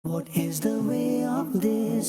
What is the way of this?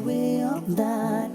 way of that?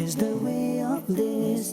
is the way of this?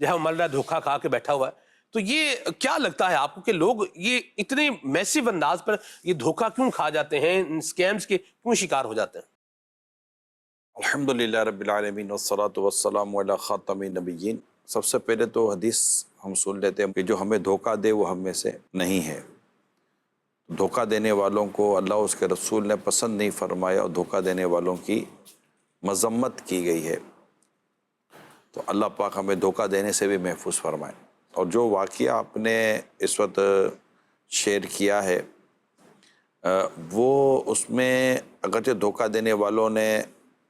جو ہے مر رہا ہے، دھوکہ کھا کے بیٹھا ہوا ہے. تو یہ کیا لگتا ہے آپ کو کہ لوگ یہ اتنے میسو انداز پر یہ دھوکہ کیوں کھا جاتے ہیں، ان سکیمز کے کیوں شکار ہو جاتے ہیں؟ الحمدللہ رب العالمین والصلاة والسلام علی خاتم النبیین. سب سے پہلے تو حدیث ہم سن لیتے ہیں کہ جو ہمیں دھوکہ دے وہ ہم میں سے نہیں ہے. دھوکہ دینے والوں کو اللہ اس کے رسول نے پسند نہیں فرمایا اور دھوکہ دینے والوں کی مذمت کی گئی ہے. تو اللہ پاک ہمیں دھوکہ دینے سے بھی محفوظ فرمائے. اور جو واقعہ آپ نے اس وقت شیئر کیا ہے وہ اس میں اگرچہ دھوکہ دینے والوں نے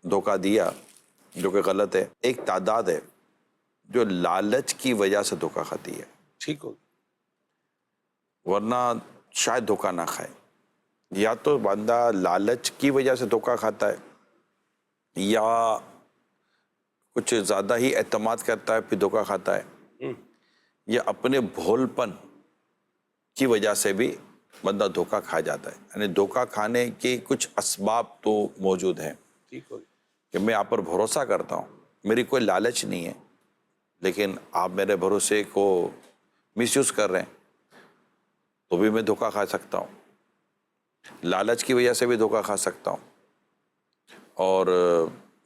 دھوکہ دیا جو کہ غلط ہے، ایک تعداد ہے جو لالچ کی وجہ سے دھوکہ کھاتی ہے، ٹھیک ہو. ورنہ شاید دھوکہ نہ کھائے. یا تو بندہ لالچ کی وجہ سے دھوکہ کھاتا ہے یا کچھ زیادہ ہی اعتماد کرتا ہے پھر دھوکہ کھاتا ہے، یا اپنے بھول پن کی وجہ سے بھی بندہ دھوکہ کھا جاتا ہے. یعنی دھوکہ کھانے کے کچھ اسباب تو موجود ہیں ٹھیک ہو. کہ میں آپ پر بھروسہ کرتا ہوں، میری کوئی لالچ نہیں ہے، لیکن آپ میرے بھروسے کو مس یوز کر رہے ہیں تو بھی میں دھوکہ کھا سکتا ہوں. لالچ کی وجہ سے بھی دھوکہ کھا سکتا ہوں، اور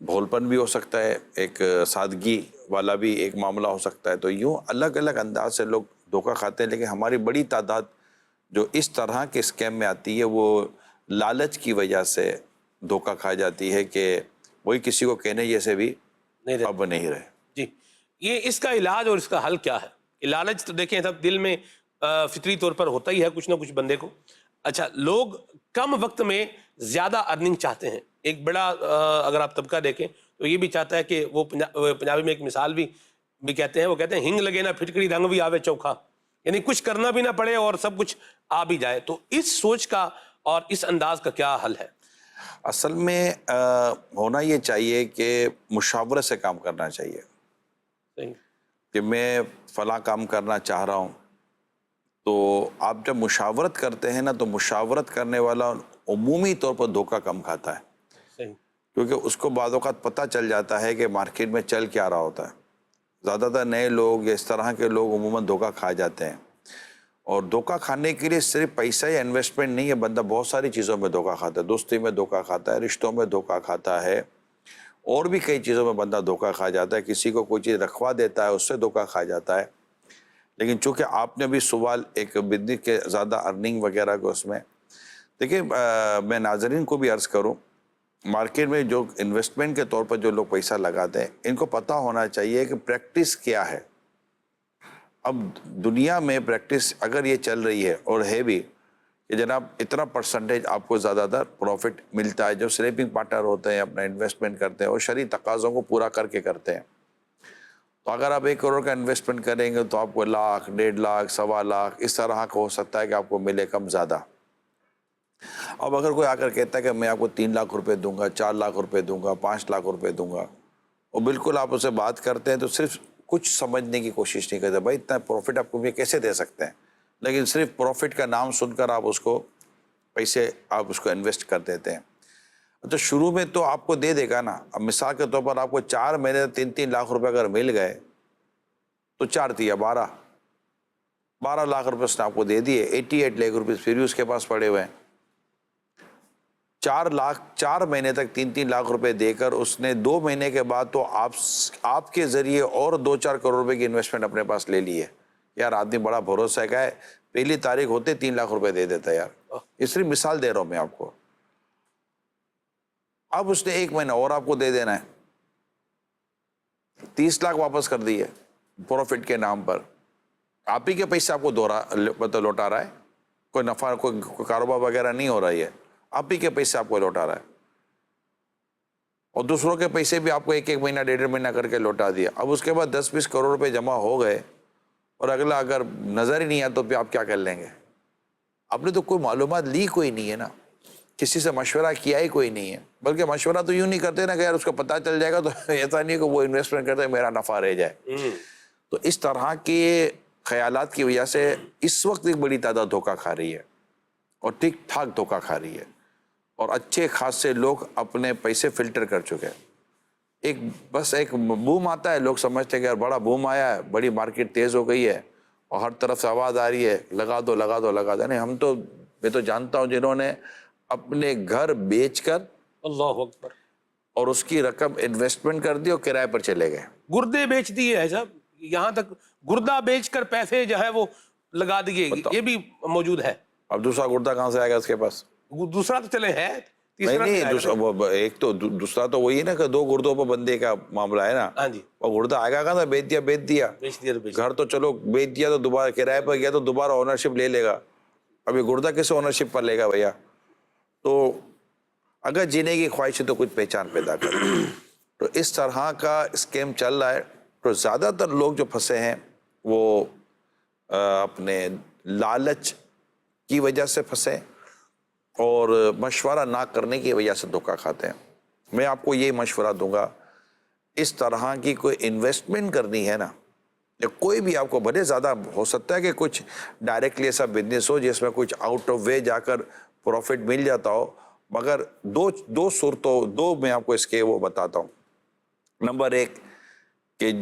بھولپن بھی ہو سکتا ہے، ایک سادگی والا بھی ایک معاملہ ہو سکتا ہے. تو یوں الگ الگ انداز سے لوگ دھوکہ کھاتے ہیں. لیکن ہماری بڑی تعداد جو اس طرح کے اسکیم میں آتی ہے وہ لالچ کی وجہ سے دھوکہ کھا جاتی ہے کہ وہی کسی کو کہنے جیسے بھی اب نہیں رہے. جی، یہ اس کا علاج اور اس کا حل کیا ہے؟ لالچ تو دیکھیں سب دل میں فطری طور پر ہوتا ہی ہے کچھ نہ کچھ بندے کو. اچھا، لوگ کم وقت میں زیادہ ارننگ چاہتے ہیں. ایک بڑا اگر آپ طبقہ دیکھیں تو یہ بھی چاہتا ہے کہ وہ پنجابی میں ایک مثال بھی کہتے ہیں، وہ کہتے ہیں ہنگ لگے نہ پھٹکڑی رنگ بھی آوے چوکھا. یعنی کچھ کرنا بھی نہ پڑے اور سب کچھ آ بھی جائے. تو اس سوچ کا اور اس انداز کا کیا حل ہے؟ اصل میں ہونا یہ چاہیے کہ مشاورت سے کام کرنا چاہیے. صحیح. کہ میں فلاں کام کرنا چاہ رہا ہوں، تو آپ جب مشاورت کرتے ہیں نا تو مشاورت کرنے والا عمومی طور پر دھوکہ کم کھاتا ہے، صحیح. کیونکہ اس کو بعض اوقات پتہ چل جاتا ہے کہ مارکیٹ میں چل کیا رہا ہوتا ہے. زیادہ تر نئے لوگ یا اس طرح کے لوگ عموماً دھوکہ کھا جاتے ہیں. اور دھوکہ کھانے کے لیے صرف پیسہ یا انویسٹمنٹ نہیں ہے، بندہ بہت ساری چیزوں میں دھوکہ کھاتا ہے. دوستی میں دھوکہ کھاتا ہے، رشتوں میں دھوکہ کھاتا ہے، اور بھی کئی چیزوں میں بندہ دھوکہ کھا جاتا ہے. کسی کو کوئی چیز رکھوا دیتا ہے، اس سے دھوکہ کھا جاتا ہے. لیکن چونکہ آپ نے بھی سوال ایک بزنس کے زیادہ ارننگ وغیرہ کو اس میں دیکھیں، میں ناظرین کو بھی عرض کروں، مارکیٹ میں جو انویسٹمنٹ کے طور پر جو لوگ پیسہ لگاتے ہیں ان کو پتہ ہونا چاہیے کہ پریکٹس کیا ہے. اب دنیا میں پریکٹس اگر یہ چل رہی ہے اور ہے بھی کہ جناب اتنا پرسنٹیج آپ کو زیادہ تر پروفٹ ملتا ہے، جو سلیپنگ پارٹنر ہوتے ہیں اپنا انویسٹمنٹ کرتے ہیں اور شرعی تقاضوں کو پورا کر کے کرتے ہیں. تو اگر آپ 1 کروڑ کا انویسٹمنٹ کریں گے تو آپ کو 1 لاکھ، 1.5 لاکھ، 1.25 لاکھ اس طرح کا ہو سکتا ہے کہ آپ کو ملے کم زیادہ. اب اگر کوئی آ کر کہتا ہے کہ میں آپ کو 3 لاکھ روپے دوں گا، 4 لاکھ روپے دوں گا، 5 لاکھ روپے دوں گا، اور بالکل آپ اسے بات کرتے ہیں تو صرف کچھ سمجھنے کی کوشش نہیں کرتے. بھائی اتنا پروفٹ آپ کو یہ کیسے دے سکتے ہیں؟ لیکن صرف پروفٹ کا نام سن کر آپ اس کو پیسے آپ اس کو انویسٹ کر دیتے ہیں. تو شروع میں تو آپ کو دے دے گا نا. اب مثال کے طور پر آپ کو 4 مہینے 3 لاکھ روپے اگر مل گئے تو 4 تیا 12 لاکھ روپے اس نے آپ کو دے دیے. 88 لاکھ روپے پھر بھی اس کے پاس پڑے ہوئے ہیں. 4 مہینے تک 3 لاکھ روپے دے کر اس نے 2 مہینے کے بعد تو آپ کے ذریعے اور 2-4 کروڑ روپے کی انویسٹمنٹ اپنے پاس لے لی ہے. یار آدمی بڑا بھروسہ ہے، پہلی تاریخ ہوتے 3 لاکھ روپے دے دیتا ہے. یار اس لیے مثال دے رہا ہوں میں آپ کو. اب اس نے 1 مہینہ اور آپ کو دے دینا ہے، 30 لاکھ واپس کر دیے پروفٹ کے نام پر. آپ ہی کے پیسے آپ کو لوٹا رہا ہے، کوئی نفع کوئی کاروبار وغیرہ نہیں ہو رہا ہے، آپ ہی کے پیسے آپ کو لوٹا رہا ہے. اور دوسروں کے پیسے بھی آپ کو 1 مہینہ 1.5 مہینہ کر کے لوٹا دیا. اب اس کے بعد 10-20 کروڑ روپے جمع ہو گئے اور اگلا اگر نظر ہی نہیں آیا تو پھر آپ کیا کر لیں گے؟ آپ نے تو کوئی معلومات لی کوئی نہیں ہے نا، کسی سے مشورہ کیا ہی کوئی نہیں ہے. بلکہ مشورہ تو یوں نہیں کرتے نا کہ یار اس کو پتہ چل جائے گا تو ایسا نہیں ہے کہ وہ انویسٹمنٹ کرتے میرا نفع رہ جائے. تو اس طرح کے خیالات کی وجہ سے اس وقت ایک بڑی تعداد دھوکہ کھا رہی ہے اور ٹھیک ٹھاک دھوکہ کھا رہی ہے، اور اچھے خاصے لوگ اپنے پیسے فلٹر کر چکے ہیں. ایک بس ایک بوم آتا ہے، لوگ سمجھتے ہیں کہ یار بڑا بوم آیا ہے، بڑی مارکیٹ تیز ہو گئی ہے اور ہر طرف سے آواز آ رہی ہے لگا دو لگا دو لگا دو. نہیں، میں تو جانتا ہوں جنہوں نے اپنے گھر بیچ کر اللہ اکبر. اور اس کی رقم انویسٹمنٹ کر دی اور کرائے پر چلے گئے. گردے بیچ دیے ہے صاحب، یہاں تک گردہ بیچ کر پیسے جو ہے وہ لگا دیے، یہ بھی موجود ہے. اب دوسرا گردہ کہاں سے آئے گا اس کے پاس؟ دوسرا تو چلے ہے، تیسرا نہیں، ایک تو دوسرا تو وہی ہے نا کہ 2 گردوں پر بندے کا معاملہ ہے نا. ہاں جی، وہ گردہ آئے گا کہاں سے؟ بیچ دیا بیچ دیا. گھر تو چلو بیچ دیا تو دوبارہ کرائے پر گیا تو دوبارہ اونرشپ لے لے گا. اب یہ گردہ کس اونرشپ پر لے گا بھیا؟ تو اگر جینے کی خواہش ہے تو کچھ پہچان پیدا کر. تو اس طرح کا اسکیم چل رہا ہے. تو زیادہ تر لوگ جو پھنسے ہیں وہ اپنے لالچ کی وجہ سے پھنسے اور مشورہ نہ کرنے کی وجہ سے دھوکہ کھاتے ہیں. میں آپ کو یہ مشورہ دوں گا، اس طرح کی کوئی انویسٹمنٹ کرنی ہے نا، یا کوئی بھی آپ کو بھلے زیادہ ہو سکتا ہے کہ کچھ ڈائریکٹلی ایسا بزنس ہو جس میں کچھ آؤٹ آف وے جا کر پروفٹ مل جاتا ہو، مگر دو صورتوں میں آپ کو اس کے وہ بتاتا ہوں. نمبر 1 کہ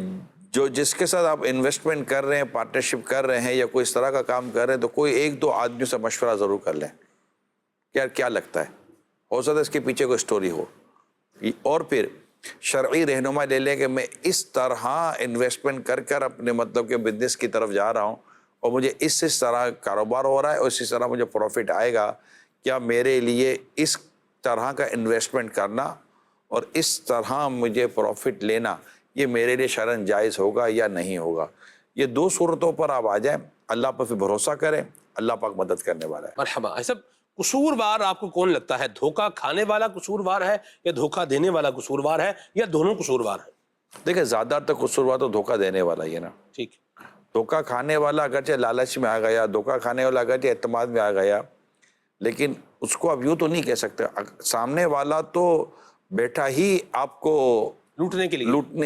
جس کے ساتھ آپ انویسٹمنٹ کر رہے ہیں، پارٹنرشپ کر رہے ہیں یا کوئی اس طرح کا کام کر رہے ہیں، تو کوئی 1-2 آدمیوں سے مشورہ ضرور کر لیں کہ یار کیا لگتا ہے، ہو سکتا ہے اس کے پیچھے کوئی سٹوری ہو. اور پھر شرعی رہنمائی لے لیں کہ میں اس طرح انویسٹمنٹ کر اپنے مطلب کہ بزنس کی طرف جا رہا ہوں اور مجھے اس طرح کاروبار ہو رہا ہے اور اسی طرح مجھے پروفٹ آئے گا، کیا میرے لیے اس طرح کا انویسٹمنٹ کرنا اور اس طرح مجھے پروفٹ لینا یہ میرے لیے شرعاً جائز ہوگا یا نہیں ہوگا. یہ 2 صورتوں پر آپ آ جائیں، اللہ پر پھر بھروسہ کریں، اللہ پاک مدد کرنے والا ہے. مرحبا. ایسا قصوروار آپ کو کون لگتا ہے؟ دھوکہ کھانے والا قصوروار ہے یا دھوکہ دینے والا قصوروار ہے یا دونوں قصوروار ہیں؟ دیکھیں زیادہ تر قصوروار تو دھوکہ دینے والا ہی ہے نا. ٹھیک. دھوکہ کھانے والا اگرچہ لالچ میں آ گیا، دھوکہ کھانے والا اگرچہ اعتماد میں آ گیا، لیکن اس کو اب یوں تو نہیں کہہ سکتے. سامنے والا تو بیٹھا ہی آپ کو لوٹنے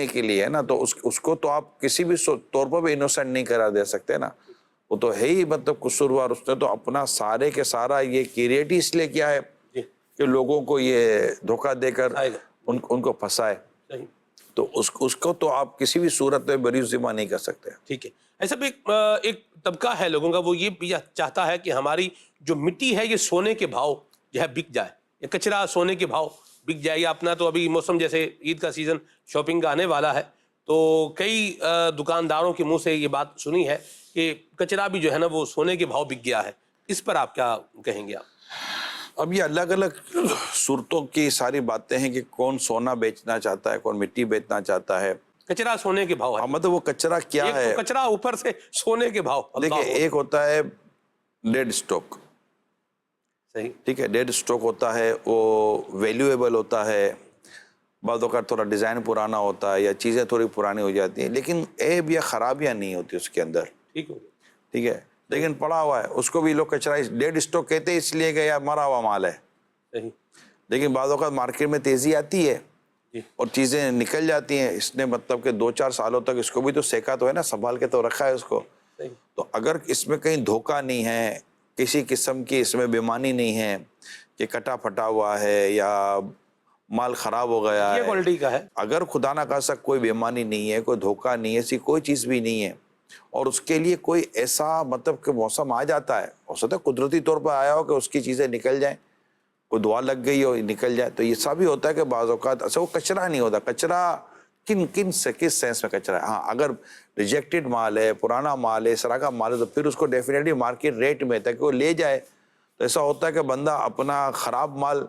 کے لیے ہے نا، تو اس کو تو آپ کسی بھی طور پر بھی انوسنٹ نہیں قرار دے سکتے نا. وہ تو ہے ہی مطلب قصوروار. اس نے تو اپنا سارے کے سارا یہ کریٹ ہی اس لیے کیا ہے کہ لوگوں کو یہ دھوکہ دے کر ان کو پھنسائے. تو اس کو تو آپ کسی بھی صورت میں بری ذمہ نہیں کر سکتے. ٹھیک ہے. ایسا بھی ایک طبقہ ہے لوگوں کا، وہ یہ چاہتا ہے کہ ہماری جو مٹی ہے یہ سونے کے بھاؤ جو ہے بک جائے، یہ کچرا سونے کے بھاؤ بک جائے. یا اپنا تو ابھی موسم جیسے عید کا سیزن شاپنگ کا آنے والا ہے، تو کئی دکانداروں کے منہ سے یہ بات سنی ہے کہ کچرا بھی جو ہے نا وہ سونے کے بھاؤ بک گیا ہے. اس پر آپ کیا کہیں گے؟ آپ اب یہ الگ الگ صورتوں کی ساری باتیں ہیں کہ کون سونا بیچنا چاہتا ہے، کون مٹی بیچنا چاہتا ہے. کچرا سونے کے بھاؤ ہے، مطلب وہ کچرا کیا ہے؟ ایک تو کچرا اوپر سے سونے کے بھاؤ. دیکھیں ایک ہوتا ہے ڈیڈ سٹاک. صحیح. ٹھیک ہے، ڈیڈ سٹاک ہوتا ہے، وہ ویلیویبل ہوتا ہے. بعض اوقات تھوڑا ڈیزائن پرانا ہوتا ہے یا چیزیں تھوڑی پرانی ہو جاتی ہیں، لیکن عیب یا خرابیاں نہیں ہوتی اس کے اندر. ٹھیک ہے، لیکن پڑا ہوا ہے. اس کو بھی لوگ کچرا ڈیڈ سٹاک کہتے ہیں اس لیے کہ یار مرا ہوا مال ہے. لیکن بعض اوقات مارکیٹ میں تیزی آتی ہے اور چیزیں نکل جاتی ہیں. اس نے مطلب کہ 2-4 سالوں تک اس کو بھی تو سیکا تو ہے نا، سنبھال کے تو رکھا ہے اس کو. تو اگر اس میں کہیں دھوکہ نہیں ہے، کسی قسم کی اس میں بےمانی نہیں ہے کہ کٹا پھٹا ہوا ہے یا مال خراب ہو گیا ہے، کوالٹی کا ہے، اگر خدا نہ خاصہ کوئی بےمانی نہیں ہے، کوئی دھوکہ نہیں ہے، ایسی کوئی چیز بھی نہیں ہے، اور اس کے لیے کوئی ایسا مطلب کہ موسم آ جاتا ہے، ہو سکتا ہے قدرتی طور پر آیا ہو کہ اس کی چیزیں نکل جائیں، کوئی دعا لگ گئی ہو نکل جائے. تو یہ سب بھی ہوتا ہے کہ بعض اوقات ایسا وہ کچرا نہیں ہوتا. کچرا کس سینس میں کچرا ہے؟ ہاں اگر ریجیکٹڈ مال ہے، پرانا مال ہے، اس طرح کا مال ہے، تو پھر اس کو ڈیفینیٹلی مارکیٹ ریٹ میں تاکہ وہ لے جائے. تو ایسا ہوتا ہے کہ بندہ اپنا خراب مال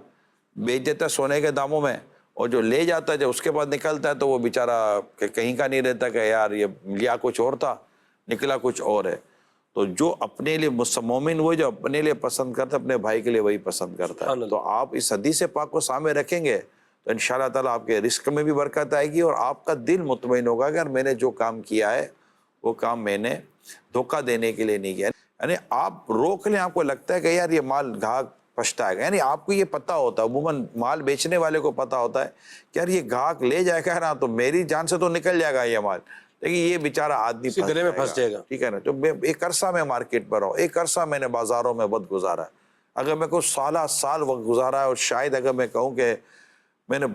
بیچ دیتا ہے سونے کے داموں میں، اور جو لے جاتا ہے جب اس کے بعد نکلتا ہے تو وہ بیچارہ کہیں کا نہیں رہتا کہ یار یہ لیا کچھ اور تھا نکلا کچھ اور ہے. تو جو اپنے لیے مومن وہ جو اپنے لیے پسند کرتا ہے اپنے بھائی کے لیے وہی پسند کرتا ہے. تو آپ اس حدیث پاک کو سامنے رکھیں گے تو انشاءاللہ تعالیٰ آپ کے رزق میں بھی برکت آئے گی اور آپ کا دل مطمئن ہوگا کہ میں نے جو کام کیا ہے وہ کام میں نے دھوکہ دینے کے لیے نہیں کیا. یعنی آپ روک لیں، آپ کو لگتا ہے کہ یار یہ مال گاہک پچھتائے گا، یعنی آپ کو یہ پتہ ہوتا ہے، عموماً مال بیچنے والے کو پتہ ہوتا ہے کہ یار یہ گاہک لے جائے گا نا تو میری جان سے تو نکل جائے گا یہ مال، لیکن یہ بیچارہ آدمی گلے میں پھنس جائے گا. ٹھیک ہے نا. تو ایک عرصہ میں مارکیٹ پر ہوں، ایک عرصہ میں نے بازاروں میں وقت گزارا ہے. اگر میں کوئی سال وقت گزارا ہے، اور شاید اگر میں کہوں کہ میں نے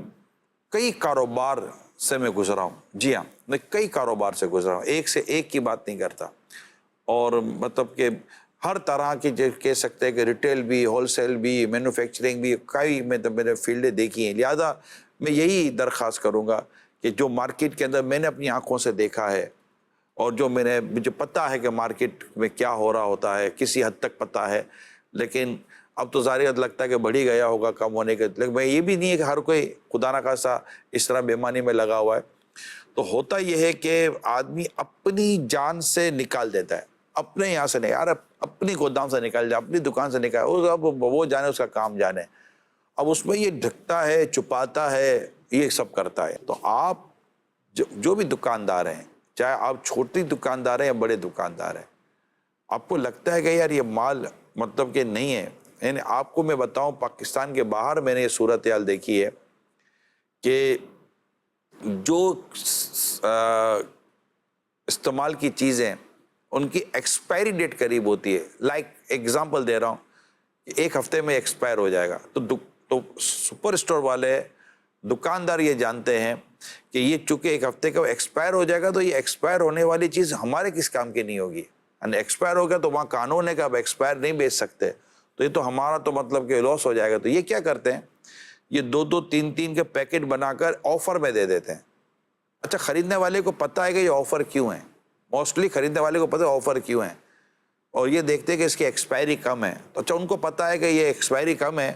کئی کاروبار سے میں گزرا ہوں، جی ہاں میں کئی کاروبار سے گزرا ہوں، ایک سے ایک کی بات نہیں کرتا، اور مطلب کہ ہر طرح کی جو کہہ سکتے ہیں کہ ریٹیل بھی، ہول سیل بھی، مینوفیکچرنگ بھی، کئی میں تو میرے فیلڈیں دیکھی ہیں. لہذا میں یہی درخواست کروں گا کہ جو مارکیٹ کے اندر میں نے اپنی آنکھوں سے دیکھا ہے، اور جو مجھے پتہ ہے کہ مارکیٹ میں کیا ہو رہا ہوتا ہے، کسی حد تک پتہ ہے، لیکن اب تو ظاہر لگتا ہے کہ بڑھ ہی گیا ہوگا کم ہونے کے، لیکن میں یہ بھی نہیں ہے کہ ہر کوئی خدا نہ خاصا اس طرح بیمانی میں لگا ہوا ہے. تو ہوتا یہ ہے کہ آدمی اپنی جان سے نکال دیتا ہے، اپنے یہاں سے نہیں، یار اپنی گودام سے نکال جائے، اپنی دکان سے نکال، اب وہ جانے، اس کا کام جانے. اب اس میں یہ ڈھکتا ہے، چھپاتا ہے، یہ سب کرتا ہے. تو آپ جو بھی دکاندار ہیں، چاہے آپ چھوٹی دکاندار ہیں یا بڑے دکاندار ہیں، آپ کو لگتا ہے کہ یار یہ مال مطلب کہ نہیں ہے، یعنی آپ کو میں بتاؤں پاکستان کے باہر میں نے یہ صورتحال دیکھی ہے کہ جو استعمال کی چیزیں ان کی ایکسپائری ڈیٹ قریب ہوتی ہے، لائک ایگزامپل دے رہا ہوں کہ ایک ہفتے میں ایکسپائر ہو جائے گا، تو سپر اسٹور والے دکاندار یہ جانتے ہیں کہ یہ چونکہ ایک ہفتے کا ایکسپائر ہو جائے گا، تو یہ ایکسپائر ہونے والی چیز ہمارے کس کام کی نہیں ہوگی. یعنی ایکسپائر ہو گیا تو وہاں قانون ہے کہ اب ایکسپائر نہیں بیچ سکتے، تو یہ تو ہمارا تو مطلب کہ لاس ہو جائے گا. تو یہ کیا کرتے ہیں، یہ 2-2 3-3 کے پیکٹ بنا کر آفر میں دے دیتے ہیں. اچھا خریدنے والے کو پتہ ہے کہ یہ آفر کیوں ہیں، موسٹلی خریدنے والے کو پتہ ہے آفر کیوں ہیں، اور یہ دیکھتے ہیں کہ اس کی ایکسپائری کم ہے. تو اچھا ان کو پتہ ہے کہ یہ ایکسپائری کم ہے،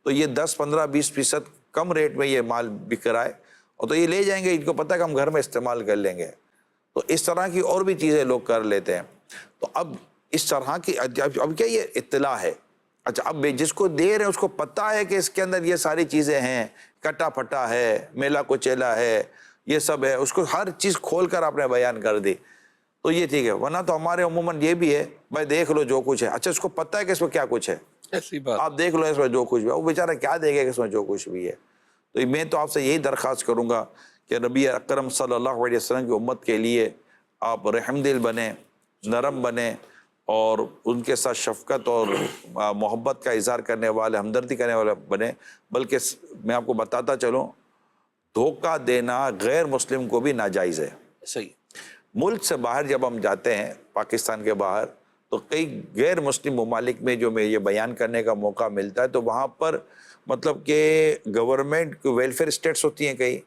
تو یہ 10-15-20% کم ریٹ میں یہ مال بک رہا ہے، اور تو یہ لے جائیں گے، ان کو پتہ ہے کہ ہم گھر میں استعمال کر لیں گے. تو اس طرح کی اور بھی چیزیں لوگ کر لیتے ہیں. تو اب اس طرح کی اب کیا یہ اطلاع ہے، اچھا اب جس کو دے رہے ہیں اس کو پتہ ہے کہ اس کے اندر یہ ساری چیزیں ہیں، کٹا پھٹا ہے، میلا کچیلا ہے، یہ سب ہے، اس کو ہر چیز کھول کر آپ نے بیان کر دی، تو یہ ٹھیک ہے. ورنہ تو ہمارے عموماً یہ بھی ہے، بھائی دیکھ لو جو کچھ ہے. اچھا اس کو پتہ ہے کہ اس میں کیا کچھ ہے، ایسی بات آپ دیکھ لو اس میں جو کچھ بھی ہے، وہ بیچارہ کیا دیکھے کہ اس میں جو کچھ بھی ہے. تو میں تو آپ سے یہی درخواست کروں گا کہ نبی اکرم صلی اللہ علیہ وسلم کی امت کے لیے آپ رحم دل بنیں، نرم بنیں، اور ان کے ساتھ شفقت اور محبت کا اظہار کرنے والے، ہمدردی کرنے والے بنیں. بلکہ میں آپ کو بتاتا چلوں، دھوکہ دینا غیر مسلم کو بھی ناجائز ہے. صحیح. ملک سے باہر جب ہم جاتے ہیں، پاکستان کے باہر، تو کئی غیر مسلم ممالک میں جو میں یہ بیان کرنے کا موقع ملتا ہے، تو وہاں پر مطلب کہ گورنمنٹ ویلفیئر اسٹیٹس ہوتی ہیں کئی،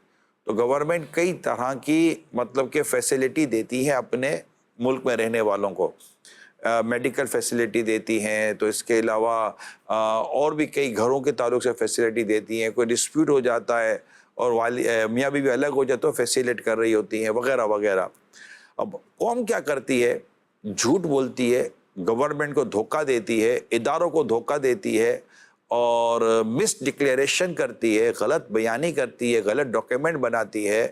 تو گورنمنٹ کئی طرح کی مطلب کہ فیسلٹی دیتی ہے اپنے ملک میں رہنے والوں کو، میڈیکل فیسلٹی دیتی ہیں، تو اس کے علاوہ اور بھی کئی گھروں کے تعلق سے فیسلٹی دیتی ہیں. کوئی ڈسپیوٹ ہو جاتا ہے اور میاں بیوی الگ ہو جاتے تو فیسیلیٹ کر رہی ہوتی ہیں، وغیرہ وغیرہ. اب قوم کیا کرتی ہے، جھوٹ بولتی ہے، گورنمنٹ کو دھوکہ دیتی ہے، اداروں کو دھوکہ دیتی ہے، اور مس ڈکلیریشن کرتی ہے، غلط بیانی کرتی ہے، غلط ڈاکیومنٹ بناتی ہے،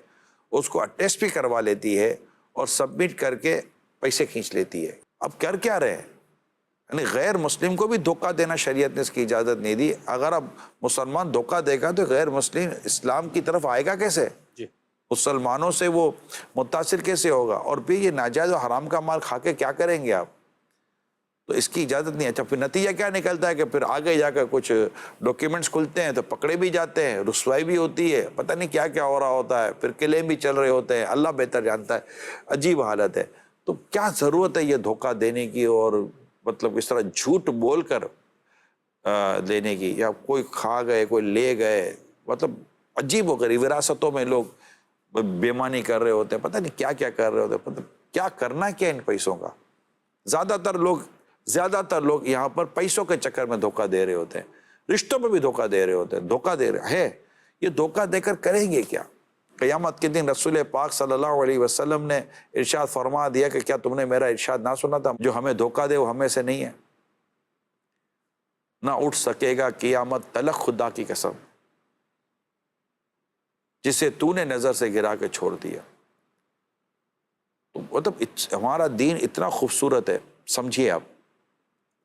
اس کو اٹیسٹ بھی کروا لیتی ہے، اور سبمٹ کر کے پیسے کھینچ لیتی ہے. اب کر کیا رہے، یعنی غیر مسلم کو بھی دھوکہ دینا شریعت نے اس کی اجازت نہیں دی. اگر اب مسلمان دھوکہ دے گا تو غیر مسلم اسلام کی طرف آئے گا کیسے، مسلمانوں سے وہ متاثر کیسے ہوگا، اور پھر یہ ناجائز و حرام کا مال کھا کے کیا کریں گے آپ، تو اس کی اجازت نہیں. اچھا پھر نتیجہ کیا نکلتا ہے کہ پھر آگے جا کر کچھ ڈاکیومنٹس کھلتے ہیں تو پکڑے بھی جاتے ہیں، رسوائی بھی ہوتی ہے، پتہ نہیں کیا کیا ہو رہا ہوتا ہے، پھر کلیم بھی چل رہے ہوتے ہیں، اللہ بہتر جانتا ہے. عجیب حالت ہے. تو کیا ضرورت ہے یہ دھوکہ دینے کی، اور مطلب اس طرح جھوٹ بول کر لینے کی، یا کوئی کھا گئے، کوئی لے گئے، مطلب عجیب ہو گئی. وراثتوں میں لوگ بےمانی کر رہے ہوتے ہیں، پتہ نہیں کیا کیا کر رہے ہوتے ہیں، پتہ کیا کرنا کیا ان پیسوں کا. زیادہ تر لوگ یہاں پر پیسوں کے چکر میں دھوکہ دے رہے ہوتے ہیں، رشتوں میں بھی دھوکہ دے رہے ہوتے ہیں. دھوکہ دے رہے ہیں، یہ دھوکہ دے کر کریں گے کیا؟ قیامت کے دن رسول پاک صلی اللہ علیہ وسلم نے ارشاد فرما دیا کہ کیا تم نے میرا ارشاد نہ سنا تھا، جو ہمیں دھوکہ دے وہ ہمیں سے نہیں ہے، نہ اٹھ سکے گا قیامت تلک خدا کی قسم جسے تو نے نظر سے گرا کے چھوڑ دیا. تو مطلب ہمارا دین اتنا خوبصورت ہے. سمجھیے آپ،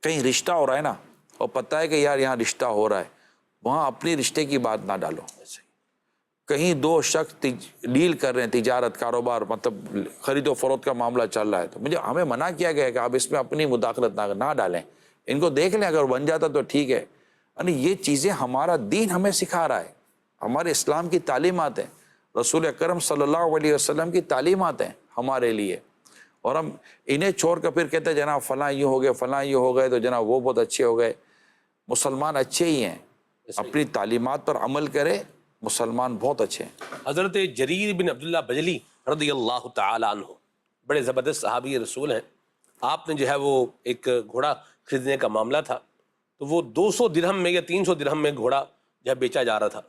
کہیں رشتہ ہو رہا ہے نا، اور پتہ ہے کہ یار یہاں رشتہ ہو رہا ہے، وہاں اپنی رشتے کی بات نہ ڈالو. کہیں دو شخص ڈیل کر رہے ہیں، تجارت، کاروبار، مطلب خرید و فروخت کا معاملہ چل رہا ہے، تو ہمیں منع کیا گیا ہے کہ آپ اس میں اپنی مداخلت نہ ڈالیں، ان کو دیکھ لیں، اگر بن جاتا تو ٹھیک ہے. یعنی یہ چیزیں ہمارا دین ہمیں سکھا رہا ہے. ہمارے اسلام کی تعلیمات ہیں، رسول اکرم صلی اللہ علیہ وسلم کی تعلیمات ہیں ہمارے لیے، اور ہم انہیں چھوڑ کر پھر کہتے ہیں جناب فلاں یہ ہو گئے، فلاں یہ ہو گئے، تو جناب وہ بہت اچھے ہو گئے۔ مسلمان اچھے ہی ہیں، اپنی تعلیمات پر عمل کرے، مسلمان بہت اچھے ہیں۔ حضرت جریر بن عبداللہ بجلی رضی اللہ تعالی عنہ بڑے زبردست صحابی رسول ہیں۔ آپ نے جو ہے وہ ایک گھوڑا خریدنے کا معاملہ تھا، تو وہ 200 درہم میں یا 300 درہم میں گھوڑا جو ہے بیچا جا رہا تھا،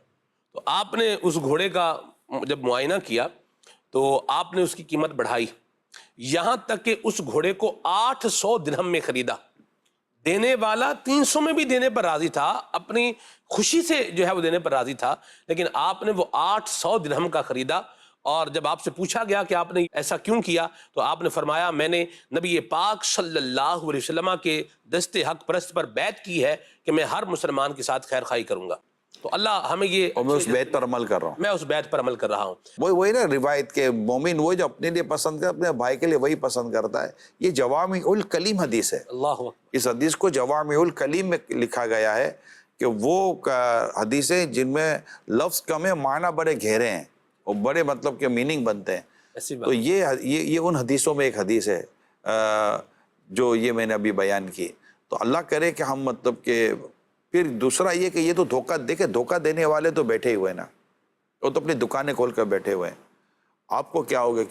تو آپ نے اس گھوڑے کا جب معائنہ کیا تو آپ نے اس کی قیمت بڑھائی، یہاں تک کہ اس گھوڑے کو 800 درہم میں خریدا۔ دینے والا 300 میں بھی دینے پر راضی تھا، اپنی خوشی سے جو ہے وہ دینے پر راضی تھا، لیکن آپ نے وہ 800 درہم کا خریدا۔ اور جب آپ سے پوچھا گیا کہ آپ نے ایسا کیوں کیا، تو آپ نے فرمایا میں نے نبی پاک صلی اللہ علیہ وسلم کے دست حق پرست پر بیعت کی ہے کہ میں ہر مسلمان کے ساتھ خیر خواہی کروں گا۔ تو اللہ ہمیں یہ، اور میں اس بیت پر عمل کر رہا ہوں، میں اس بیعت پر عمل کر رہا ہوں۔ وہی نا روایت کے مومن وہ جو اپنے لیے پسند کرتا ہے اپنے بھائی کے لیے وہی پسند کرتا ہے۔ یہ جوامع الکلیم حدیث ہے، اللہ اس حدیث کو جوامع الکلیم میں لکھا گیا ہے کہ وہ حدیثیں جن میں لفظ کم ہے معنی بڑے گہرے ہیں اور بڑے مطلب کے میننگ بنتے ہیں۔ ایسی بات تو یہ ان حدیثوں میں ایک حدیث ہے جو یہ میں نے ابھی بیان کی۔ تو اللہ کرے کہ ہم مطلب کہ پھر دوسرا یہ کہ یہ تو دھوکہ دینے والے تو بیٹھے ہوئے نا، وہ تو اپنی دکانیں کھول کر بیٹھے ہوئے ہیں۔ آپ کو کیا ہوگا،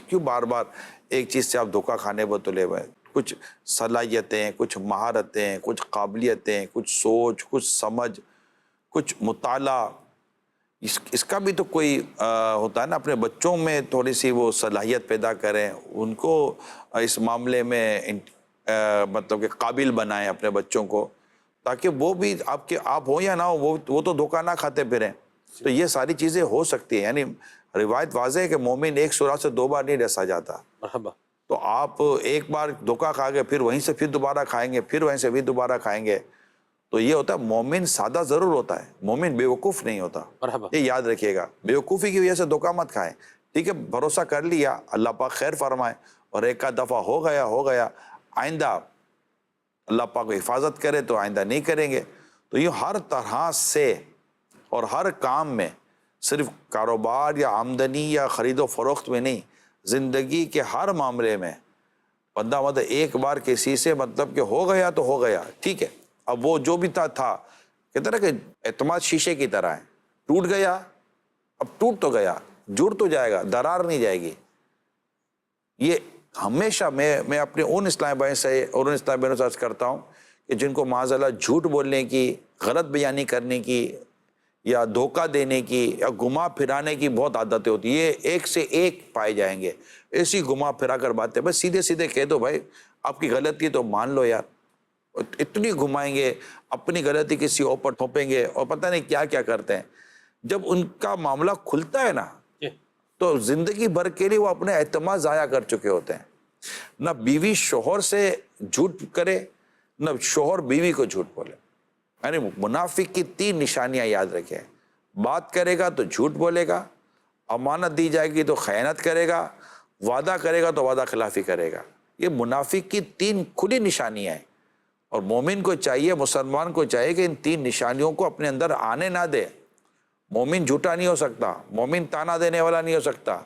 کیوں بار بار ایک چیز سے آپ دھوکہ کھانے پر تلے ہوئے ہیں؟ کچھ صلاحیتیں، کچھ مہارتیں، کچھ قابلیتیں، کچھ سوچ، کچھ سمجھ، کچھ مطالعہ، اس کا بھی تو کوئی ہوتا ہے نا۔ اپنے بچوں میں تھوڑی سی وہ صلاحیت پیدا کریں، ان کو اس معاملے میں مطلب کہ قابل بنائیں اپنے بچوں کو، تاکہ وہ بھی آپ ہوں یا نہ ہو وہ تو دھوکہ نہ کھاتے پھریں۔ تو یہ ساری چیزیں ہو سکتی ہیں، یعنی روایت واضح ہے کہ مومن ایک سوراخ سے 2 بار نہیں ڈسا جاتا۔ مرحبا۔ تو آپ ایک بار دھوکہ کھا گئے، پھر وہیں سے پھر دوبارہ کھائیں گے، پھر وہیں سے بھی دوبارہ کھائیں گے، تو یہ ہوتا ہے مومن سادہ ضرور ہوتا ہے، مومن بیوقوف نہیں ہوتا۔ مرحبا۔ یہ یاد رکھیے گا، بیوقوفی کی وجہ سے دھوکہ مت کھائیں۔ ٹھیک ہے، بھروسہ کر لیا، اللہ پاک خیر فرمائے، اور ایک آدھ دفعہ ہو گیا، آئندہ اللہ پاک کو حفاظت کرے تو آئندہ نہیں کریں گے۔ تو یہ ہر طرح سے اور ہر کام میں، صرف کاروبار یا آمدنی یا خرید و فروخت میں نہیں، زندگی کے ہر معاملے میں بندہ ایک بار کسی سے مطلب کہ ہو گیا تو ہو گیا، ٹھیک ہے، اب وہ جو بھی تھا کہتے نا کہ اعتماد شیشے کی طرح ہے، ٹوٹ گیا، اب ٹوٹ تو گیا، جڑ تو جائے گا، درار نہیں جائے گی۔ یہ ہمیشہ میں اپنے ان اسلام بھائی سے اور ان اسلام بہنوں سے عرض کرتا ہوں کہ جن کو معاذ اللہ جھوٹ بولنے کی، غلط بیانی کرنے کی، یا دھوکہ دینے کی، یا گھما پھرانے کی بہت عادتیں ہوتی ہیں، یہ ایک سے ایک پائے جائیں گے۔ ایسی گھما پھرا کر باتیں، بس سیدھے سیدھے کہہ دو بھائی آپ کی غلطی تو مان لو یار، اتنی گھمائیں گے، اپنی غلطی کسی اور پر تھوپیں گے، اور پتہ نہیں کیا کیا کرتے ہیں۔ جب ان کا معاملہ کھلتا ہے نا تو زندگی بھر کے لیے وہ اپنے اعتماد ضائع کر چکے ہوتے ہیں۔ نہ بیوی شوہر سے جھوٹ کرے، نہ شوہر بیوی کو جھوٹ بولے۔ یعنی منافق کی 3 نشانیاں یاد رکھیں، بات کرے گا تو جھوٹ بولے گا، امانت دی جائے گی تو خیانت کرے گا، وعدہ کرے گا تو وعدہ خلافی کرے گا۔ یہ منافق کی 3 کھلی نشانیاں ہیں، اور مومن کو چاہیے، مسلمان کو چاہیے کہ ان 3 نشانیوں کو اپنے اندر آنے نہ دے۔ مومن جھوٹا نہیں ہو سکتا، مومن تانا دینے والا نہیں ہو سکتا،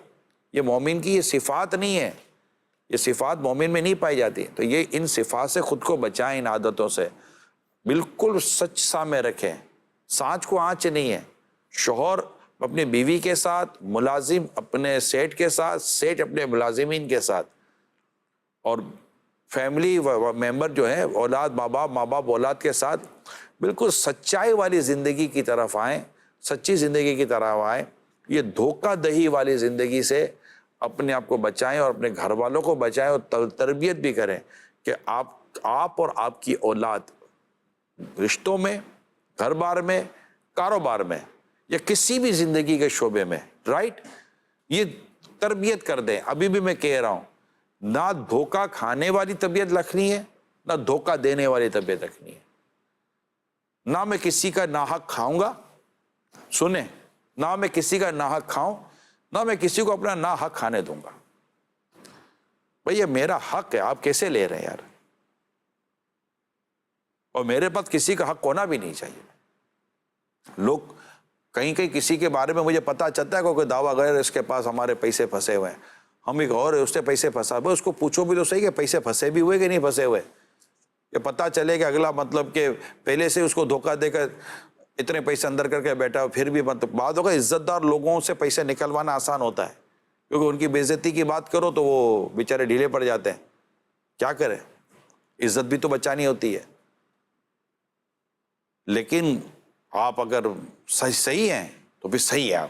یہ مومن کی یہ صفات نہیں ہے، یہ صفات مومن میں نہیں پائی جاتی۔ تو یہ ان صفات سے خود کو بچائیں، ان عادتوں سے بالکل سچ سامنے رکھیں، سانچ کو آنچ نہیں ہے۔ شوہر اپنی بیوی کے ساتھ، ملازم اپنے سیٹ کے ساتھ، سیٹ اپنے ملازمین کے ساتھ، اور فیملی ممبر جو ہیں، اولاد ماں باپ اولاد کے ساتھ بالکل سچائی والی زندگی کی طرف آئیں، سچی زندگی کی طرف آئیں۔ یہ دھوکہ دہی والی زندگی سے اپنے آپ کو بچائیں، اور اپنے گھر والوں کو بچائیں، اور تربیت بھی کریں کہ آپ اور آپ کی اولاد رشتوں میں، گھر بار میں، کاروبار میں، یا کسی بھی زندگی کے شعبے میں، رائٹ، یہ تربیت کر دیں۔ ابھی بھی میں کہہ رہا ہوں، نہ دھوکہ کھانے والی طبیعت رکھنی ہے، نہ دھوکہ دینے والی طبیعت رکھنی ہے۔ نہ میں کسی کا ناحق کھاؤں گا، سنیں، نہ میں کسی کا ناحق کھاؤں، نہ میں کسی کو اپنا ناحق کھانے دوں گا۔ بھئی یہ میرا حق ہے، آپ کیسے لے رہے ہیں یار؟ اور میرے پاس کسی کا حق ہونا بھی نہیں چاہیے۔ لوگ کہیں کہیں کسی کے بارے میں مجھے پتہ چلتا ہے کوئی دعویٰ غیر اس کے پاس ہمارے پیسے پھنسے ہوئے ہیں، ہم ایک اور اس نے پیسے پھنسا ہوئے، اس کو پوچھو بھی تو صحیح کہ پیسے پھنسے بھی ہوئے کہ نہیں پھنسے ہوئے، یہ پتہ چلے کہ اگلا مطلب کہ پہلے سے اس کو دھوکہ دے کر اتنے پیسے اندر کر کے بیٹھا پھر بھی مطلب بعد ہوگا عزت دار لوگوں سے پیسے نکلوانا آسان ہوتا ہے، کیونکہ ان کی بے عزتی کی بات کرو تو وہ بیچارے ڈھیلے پڑ جاتے ہیں، کیا کریں، عزت بھی تو بچانی ہوتی ہے۔ لیکن آپ اگر صحیح ہیں تو پھر صحیح ہے آپ،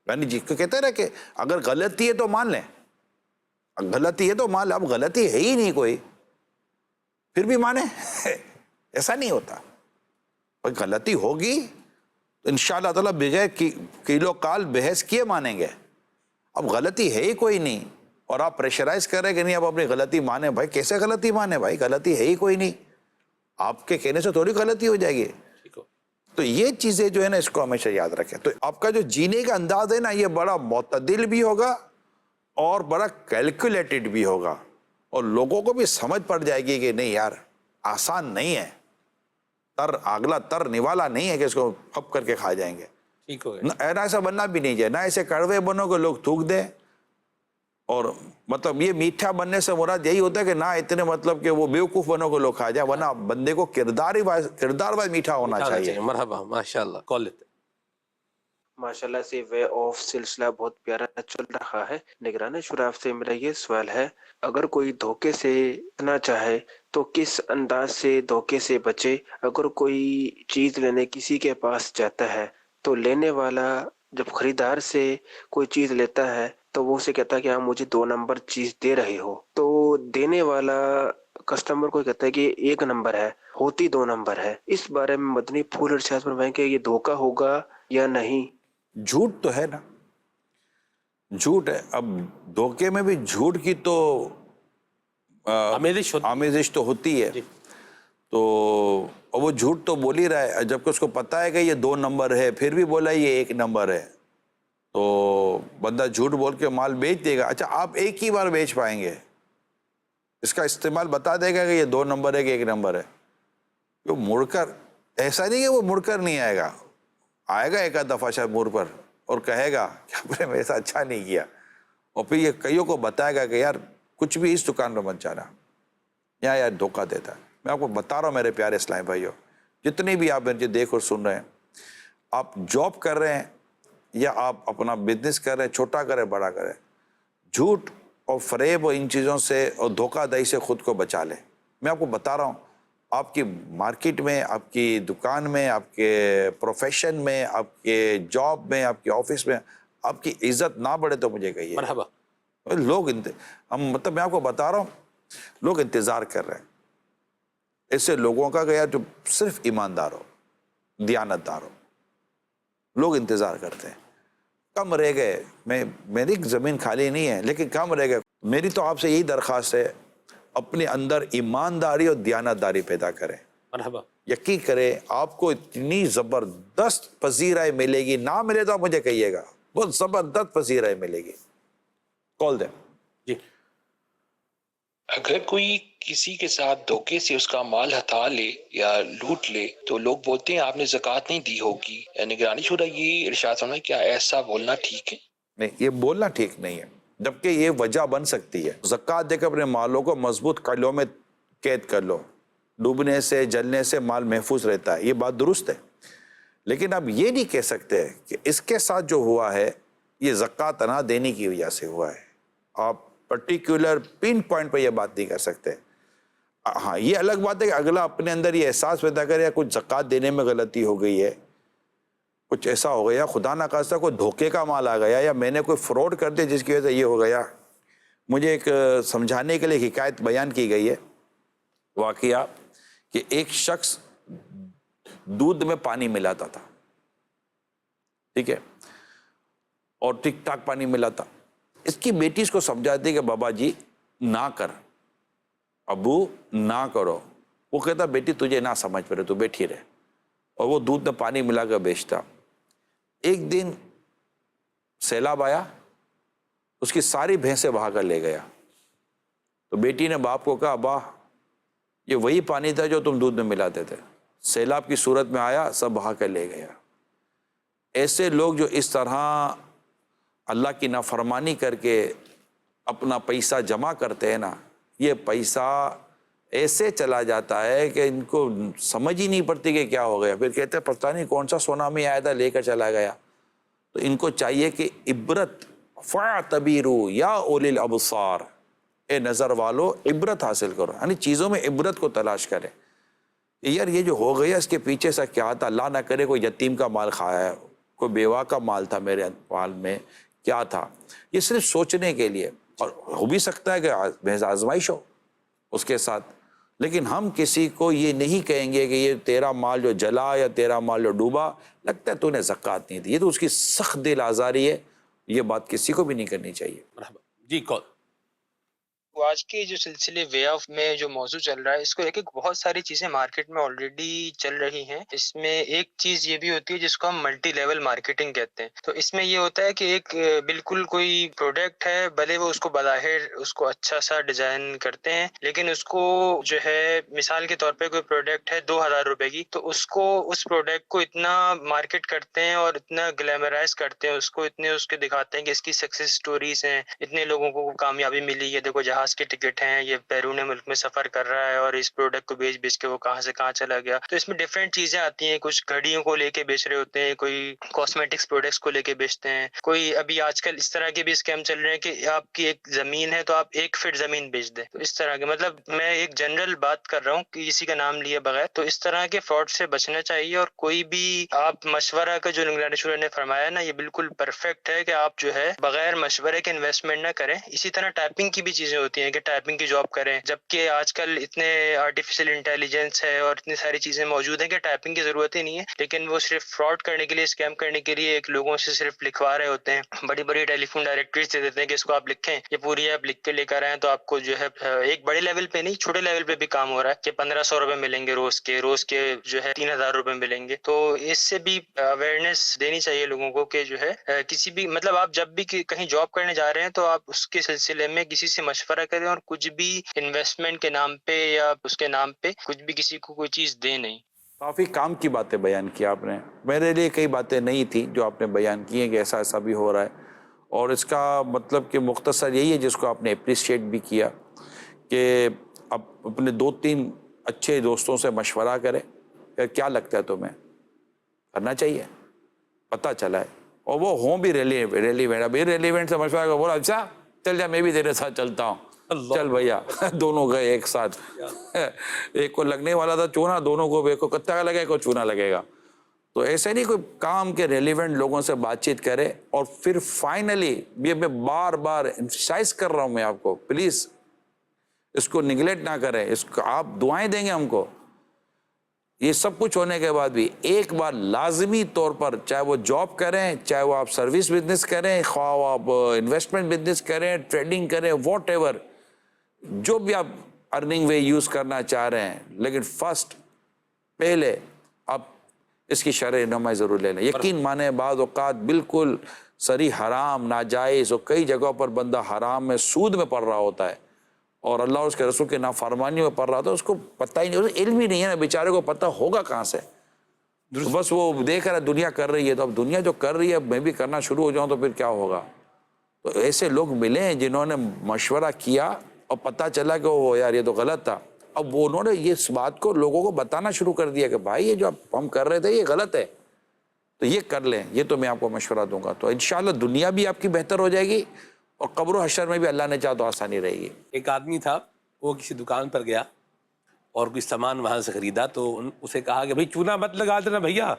یعنی جی کو کہتے ہیں نا کہ اگر غلطی ہے تو مان لیں، غلطی ہے تو مان لیں، اب غلطی ہے ہی نہیں کوئی پھر بھی مانیں ایسا نہیں ہوتا، غلطی ہوگی تو انشاءاللہ تعالیٰ بغیر کیلو کال بحث کیے مانیں گے، اب غلطی ہے ہی کوئی نہیں اور آپ پریشرائز کر رہے ہیں کہ نہیں آپ اپنی غلطی مانیں، بھائی کیسے غلطی مانیں، بھائی غلطی ہے ہی کوئی نہیں، آپ کے کہنے سے تھوڑی غلطی ہو جائے گی۔ تو یہ چیزیں جو ہے نا اس کو ہمیشہ یاد رکھیں، تو آپ کا جو جینے کا انداز ہے نا یہ بڑا معتدل بھی ہوگا اور بڑا کیلکولیٹڈ بھی ہوگا، اور لوگوں کو بھی سمجھ پڑ جائے گی کہ نہیں یار آسان نہیں ہے، اگلا تر نوالا نہیں ہے کہ اس کو کھپ کر کے کھا جائیں گے، ٹھیک ہو گیا۔ نہ ایسا بننا بھی نہیں چاہیے، نہ ایسے کڑوے بنو کہ لوگ تھوک دیں، اور مطلب یہ میٹھا بننے سے مراد یہی ہوتا ہے کہ نہ اتنے مطلب کہ وہ بیوقوف بنو کہ لوگ کھا جائیں، ورنہ بندے کو کردار وائز میٹھا ہونا چاہیے۔ مرحبا، ماشاءاللہ، کال لیتے ہیں۔ ماشاءاللہ سے وے آف سلسلہ بہت پیارا چل رہا ہے۔ نگران شورا آپ سے میرا یہ سوال ہے، اگر کوئی دھوکے سے بچنا چاہے تو کس انداز سے دھوکے سے بچے؟ اگر کوئی چیز لینے کسی کے پاس جاتا ہے تو لینے والا جب خریدار سے کوئی چیز لیتا ہے تو وہ اسے کہتا ہے کہ آپ مجھے 2 نمبر چیز دے رہے ہو، تو دینے والا کسٹمر کو کہتا ہے کہ 1 نمبر ہے، ہوتی 2 نمبر ہے۔ اس بارے میں مدنی پھول ارشاد فرمائیں کہ یہ دھوکہ ہوگا یا نہیں؟ جھوٹ تو ہے نا، جھوٹ ہے، اب دھوکے میں بھی جھوٹ کی تو آمیزش تو ہوتی ہے، تو وہ جھوٹ تو بول ہی رہا ہے، جبکہ اس کو پتا ہے کہ یہ 2 نمبر ہے پھر بھی بولا یہ 1 نمبر ہے، تو بندہ جھوٹ بول کے مال بیچ دے گا۔ اچھا آپ ایک ہی بار بیچ پائیں گے، اس کا استعمال بتا دے گا کہ یہ 2 نمبر ہے کہ 1 نمبر ہے، وہ مڑ کر ایسا نہیں کہ وہ مڑ کر نہیں آئے گا، آئے گا ایک آدھ دفعہ شاید مور پر اور کہے گا کہ آپ نے میرے ساتھ اچھا نہیں کیا، اور پھر یہ کئیوں کو بتائے گا کہ یار کچھ بھی اس دکان پہ مت جانا، یار دھوکہ دیتا ہے۔ میں آپ کو بتا رہا ہوں میرے پیارے اسلامی بھائیوں، جتنے بھی آپ مجھے دیکھ اور سن رہے ہیں، آپ جاب کر رہے ہیں یا آپ اپنا بزنس کر رہے ہیں، چھوٹا کریں بڑا کریں، جھوٹ اور فریب اور ان چیزوں سے اور دھوکہ دہی سے خود کو بچا لیں۔ میں آپ کو بتا رہا ہوں، آپ کی مارکیٹ میں، آپ کی دکان میں، آپ کے پروفیشن میں، آپ کے جاب میں، آپ کے آفس میں آپ کی عزت نہ بڑھے تو مجھے کہیے۔ مرحبا۔ لوگ مطلب میں آپ کو بتا رہا ہوں، لوگ انتظار کر رہے ہیں ایسے لوگوں کا کہ یار جو صرف ایماندار ہو، دیانت دار ہو، لوگ انتظار کرتے ہیں۔ کم رہ گئے، میری زمین خالی نہیں ہے لیکن کم رہ گئے۔ میری تو آپ سے یہی درخواست ہے، اپنے اندر ایمانداری اور دیانتداری پیدا کریں۔ مرحبا۔ یقین کریں آپ کو اتنی زبردست پذیرائی ملے گی، نہ ملے تو آپ مجھے کہیے گا، بہت زبردست پذیرائی ملے گی۔ کال دیں جی۔ اگر کوئی کسی کے ساتھ دھوکے سے اس کا مال ہتھا لے یا لوٹ لے تو لوگ بولتے ہیں آپ نے زکوٰۃ نہیں دی ہوگی، نگرانی شورا یہ ارشاد فرمائے کیا ایسا بولنا ٹھیک ہے؟ نہیں، یہ بولنا ٹھیک نہیں ہے، جبکہ یہ وجہ بن سکتی ہے۔ زکوٰۃ دے کر اپنے مالوں کو مضبوط قلعوں میں قید کر لو، ڈوبنے سے جلنے سے مال محفوظ رہتا ہے، یہ بات درست ہے، لیکن آپ یہ نہیں کہہ سکتے کہ اس کے ساتھ جو ہوا ہے یہ زکوٰۃ نہ دینے کی وجہ سے ہوا ہے۔ آپ پرٹیکولر پن پوائنٹ پہ یہ بات نہیں کر سکتے۔ ہاں یہ الگ بات ہے کہ اگلا اپنے اندر یہ احساس پیدا کرے یا کچھ زکوٰۃ دینے میں غلطی ہو گئی ہے، کچھ ایسا ہو گیا، خدا نہ خواستہ کوئی دھوکے کا مال آ گیا یا میں نے کوئی فراڈ کر دیا جس کی وجہ سے یہ ہو گیا۔ مجھے ایک سمجھانے کے لیے حکایت بیان کی گئی ہے، واقعہ کہ ایک شخص دودھ میں پانی ملاتا تھا، ٹھیک ہے، اور ٹھیک ٹھاک پانی ملاتا۔ اس کی بیٹی اس کو سمجھاتی کہ بابا جی نہ کر، ابو نہ کرو۔ وہ کہتا بیٹی تجھے نہ سمجھ پڑے تو بیٹھی رہے، اور وہ دودھ میں پانی ملا کر بیچتا۔ ایک دن سیلاب آیا، اس کی ساری بھینسیں بہا کر لے گیا۔ تو بیٹی نے باپ کو کہا ابا یہ وہی پانی تھا جو تم دودھ میں ملاتے تھے، سیلاب کی صورت میں آیا، سب بہا کر لے گیا۔ ایسے لوگ جو اس طرح اللہ کی نافرمانی کر کے اپنا پیسہ جمع کرتے ہیں نا، یہ پیسہ ایسے چلا جاتا ہے کہ ان کو سمجھ ہی نہیں پڑتی کہ کیا ہو گیا، پھر کہتے ہیں پتہ نہیں کون سا سونامی آیا تھا لے کر چلا گیا۔ تو ان کو چاہیے کہ عبرت، فَاعْتَبِرُوا یا اولی الابصار، اے نظر والو عبرت حاصل کرو، یعنی چیزوں میں عبرت کو تلاش کرے۔ یار یہ جو ہو گیا اس کے پیچھے سے کیا تھا، اللہ نہ کرے کوئی یتیم کا مال کھایا ہے، کوئی بیوہ کا مال تھا میرے مال میں، کیا تھا، یہ صرف سوچنے کے لیے، اور ہو بھی سکتا ہے کہ محض آزمائش ہو اس کے ساتھ، لیکن ہم کسی کو یہ نہیں کہیں گے کہ یہ تیرا مال جو جلا یا تیرا مال جو ڈوبا، لگتا ہے تو نے زکوٰۃ نہیں دی، یہ تو اس کی سخت دل آزاری ہے، یہ بات کسی کو بھی نہیں کرنی چاہیے۔ مرحبا جی کال۔ وہ آج کے جو سلسلے وے آف میں جو موضوع چل رہا ہے، اس کو لے کے بہت ساری چیزیں مارکیٹ میں آلریڈی چل رہی ہیں۔ اس میں ایک چیز یہ بھی ہوتی ہے جس کو ہم ملٹی لیول مارکیٹنگ کہتے ہیں۔ تو اس میں یہ ہوتا ہے کہ ایک بالکل کوئی پروڈکٹ ہے، بھلے وہ اس کو بظاہر اس کو اچھا سا ڈیزائن کرتے ہیں، لیکن اس کو جو ہے مثال کے طور پہ کوئی پروڈکٹ ہے 2000 روپے کی، تو اس پروڈکٹ کو اتنا مارکیٹ کرتے ہیں اور اتنا گلیمرائز کرتے ہیں، اس کو اتنے اس کے دکھاتے ہیں کہ اس کی سکسیس سٹوریز ہیں، اتنے لوگوں کو کامیابی ملی ہے، دیکھو جہاز کی ٹکٹ ہیں، یہ بیرون ملک میں سفر کر رہا ہے اور اس پروڈکٹ کو بیچ کے وہ کہاں سے کہاں چلا گیا۔ تو اس میں ڈیفرنٹ چیزیں آتی ہیں، کچھ گھڑیوں کو لے کے بیچ رہے ہوتے ہیں، کوئی کاسمیٹکس پروڈکٹس کو لے کے بیچتے ہیں، کوئی ابھی آج کل اس طرح کے بھی اسکیم چل رہے ہیں کہ آپ کی ایک زمین ہے تو آپ 1 فٹ زمین بیچ دیں۔ تو اس طرح کے، مطلب میں ایک جنرل بات کر رہا ہوں کہ کسی کا نام لیے بغیر، تو اس طرح کے فراڈ سے بچنا چاہیے۔ اور کوئی بھی آپ مشورہ کا جو نگرانی شورا نے فرمایا نا، یہ بالکل پرفیکٹ ہے کہ آپ جو ہے بغیر مشورے کے انویسٹمنٹ نہ کریں۔ اسی طرح ٹائپنگ کی بھی چیزیں ہوتی ہیں کہ ٹائپنگ کی جاب کریں، جبکہ آج کل اتنے آرٹیفیشل انٹیلیجنس ہے اور اتنی ساری چیزیں موجود ہیں کہ ٹائپنگ کی ضرورت ہی نہیں ہے، لیکن وہ صرف فراڈ کرنے کے لیے، اسکیم کرنے کے لیے ایک لوگوں سے صرف لکھوا رہے ہوتے ہیں، بڑی بڑی ٹیلی فون ڈائریکٹریز دے دیتے ہیں کہ اس کو آپ لکھیں، یہ پوری ایپ لکھ کے لے کر آئیں، تو آپ کو جو ہے ایک بڑے لیول پہ نہیں، چھوٹے لیول پہ بھی کام ہو رہا ہے کہ 1500 روپے ملیں گے روز کے جو ہے 3000 روپے ملیں گے۔ تو اس سے بھی اویئرنیس دینی چاہیے لوگوں کو کہ جو ہے کسی بھی، مطلب آپ جب بھی کہیں جاب کرنے جا رہے ہیں تو آپ اس کے سلسلے میں کسی سے مشورہ کریں، اور کچھ بھی انویسٹمنٹ کے نام پہ یا اس کے نام پہ کچھ بھی کسی کو کوئی چیز دے نہیں۔ کافی کام کی باتیں بیان کی آپ نے، میرے لیے کئی باتیں نہیں تھی جو آپ نے بیان کی ہیں کہ ایسا ایسا بھی ہو رہا ہے، اور اس کا مطلب کہ مختصر یہی ہے جس کو آپ نے اپریشیٹ بھی کیا کہ اب اپنے 2-3 اچھے دوستوں سے مشورہ کریں کہ کیا لگتا ہے تمہیں کرنا چاہیے، پتہ چلا ہے، اور وہ ہوں بھی ریلیونٹ۔ ابھی ریلیونٹ سے مشورہ کر، بولا اچھا چل جا میں بھی تیرے ساتھ چلتا ہوں، چل بھیا، دونوں گئے ایک ساتھ، ایک کو لگنے والا تھا چونا، دونوں کو ایک کو کتا لگے ایک کو چونا لگے گا۔ تو ایسے نہیں، کوئی کام کے ریلیونٹ لوگوں سے بات چیت کرے، اور پھر فائنلی یہ میں بار بار ایمفسائز کر رہا ہوں میں آپ کو، پلیز اس کو نگلیکٹ نہ کریں، اس کو آپ دعائیں دیں گے ہم کو، یہ سب کچھ ہونے کے بعد بھی ایک بار لازمی طور پر، چاہے وہ جاب کریں، چاہے وہ آپ سروس بزنس کریں، خواہ آپ انویسٹمنٹ بزنس کریں، ٹریڈنگ کریں، واٹ ایور، جو بھی آپ ارننگ وے یوز کرنا چاہ رہے ہیں، لیکن فرسٹ پہلے آپ اس کی شرح نمائی ضرور لے لیں۔ یقین مانیں بعض اوقات بالکل سری حرام، ناجائز، اور کئی جگہوں پر بندہ حرام میں، سود میں پڑ رہا ہوتا ہے، اور اللہ اور اس کے رسول کے نافرمانی میں پڑ رہا تھا، اس کو پتہ ہی نہیں، علم ہی نہیں ہے نا، بیچارے کو پتہ ہوگا کہاں سے، بس وہ دیکھ رہا ہے دنیا کر رہی ہے، تو اب دنیا جو کر رہی ہے میں بھی کرنا شروع ہو جاؤں تو پھر کیا ہوگا۔ تو ایسے لوگ ملے ہیں جنہوں نے مشورہ کیا اور پتہ چلا کہ وہ یار یہ تو غلط تھا، اب وہ انہوں نے اس بات کو لوگوں کو بتانا شروع کر دیا کہ بھائی یہ جو ہم کر رہے تھے یہ غلط ہے، تو یہ کر لیں، یہ تو میں آپ کو مشورہ دوں گا، تو انشاءاللہ دنیا بھی آپ کی بہتر ہو جائے گی، اور قبر و حشر میں بھی اللہ نے چاہا تو آسانی رہے گی۔ ایک آدمی تھا، وہ کسی دکان پر گیا اور کوئی سامان وہاں سے خریدا، تو اسے کہا کہ بھئی چونا مت لگا دینا بھیا۔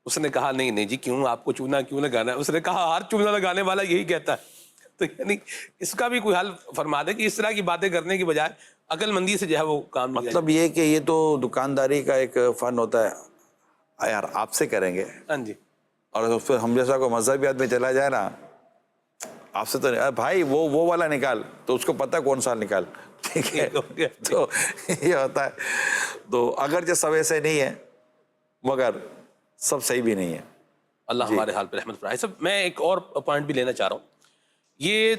اس نے کہا نہیں جی، کیوں آپ کو چونا کیوں لگانا ہے؟ اس نے کہا ہر چونا لگانے والا یہی کہتا ہے۔ تو یعنی اس کا بھی کوئی حل فرما دے کہ اس طرح کی باتیں کرنے کی بجائے عقل مندی سے جو ہے وہ کام لیا جائے۔ مطلب یہ کہ یہ تو دکانداری کا ایک فن ہوتا ہے، یار آپ سے کریں گے، ہاں جی، اور پھر ہم جیسا کوئی مذہبیات میں چلا جائے نا، آپ سے تو نہیں، بھائی وہ والا نکال، تو اس کو پتہ کون سا نکال، ٹھیک ہے، تو یہ ہوتا ہے۔ تو اگرچہ سب ایسے نہیں ہے، مگر سب صحیح بھی نہیں ہے۔ اللہ ہمارے حال پہ رحمت فرمائے۔ سب میں ایک اور پوائنٹ بھی لینا چاہ رہا ہوں، یہ